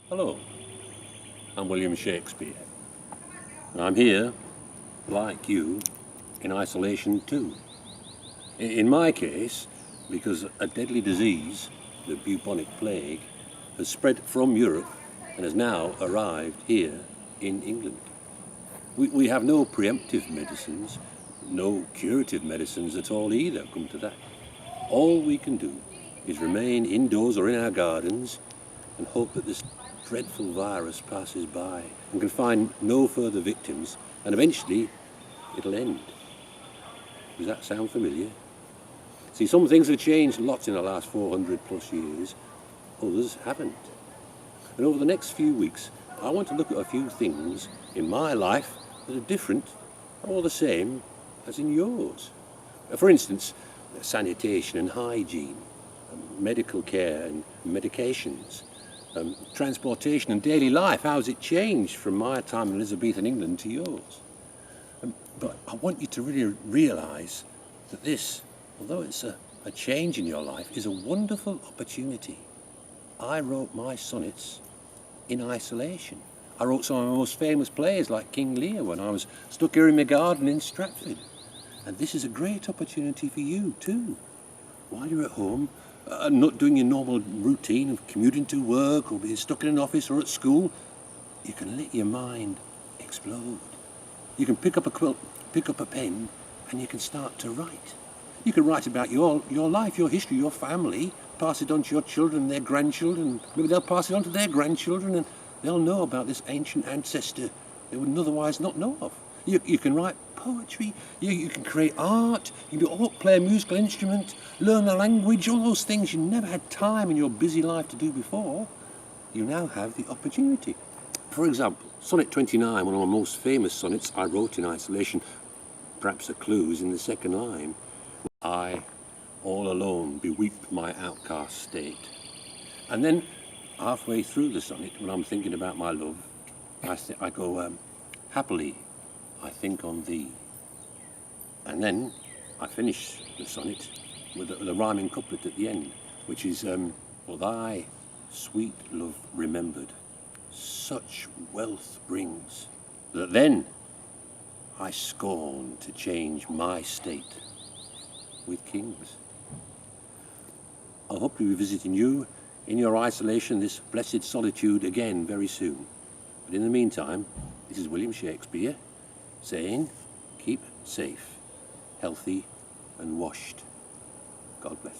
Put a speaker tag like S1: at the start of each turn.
S1: Hello, I'm William Shakespeare, and I'm here, like you, in isolation too. In my case, because a deadly disease, the bubonic plague, has spread from Europe and has now arrived here in England. We have no preemptive medicines, no curative medicines at all either, come to that. All we can do is remain indoors or in our gardens and hope that this dreadful virus passes by and can find no further victims, and eventually it'll end. Does that sound familiar? See, some things have changed lots in the last 400 plus years, others haven't. And over the next few weeks, I want to look at a few things in my life that are different or the same as in yours. For instance, sanitation and hygiene, medical care and medications, transportation and daily life. How has it changed from my time in Elizabethan England to yours? But I want you to really realise that this, although it's a change in your life, is a wonderful opportunity. I wrote my sonnets in isolation. I wrote some of my most famous plays like King Lear when I was stuck here in my garden in Stratford. And this is a great opportunity for you too. While you're at home, not doing your normal routine of commuting to work or being stuck in an office or at school, you can let your mind explode. You can pick up a quilt, pick up a pen, and you can start to write. You can write about your life, your history, your family, pass it on to your children and their grandchildren. Maybe they'll pass it on to their grandchildren and they'll know about this ancient ancestor they would otherwise not know of. You can write poetry, you can create art, you can play a musical instrument, learn a language, all those things you never had time in your busy life to do before. You now have the opportunity. For example, Sonnet 29, one of my most famous sonnets I wrote in isolation, perhaps a clue is in the second line. I, all alone, beweep my outcast state. And then, halfway through the sonnet, when I'm thinking about my love, I go, happily, I think on thee. And then I finish the sonnet with a rhyming couplet at the end, which is, for thy sweet love remembered, such wealth brings, that then I scorn to change my state with kings. I hope to be visiting you in your isolation, this blessed solitude again very soon. But in the meantime, this is William Shakespeare saying, keep safe, healthy and washed. God bless.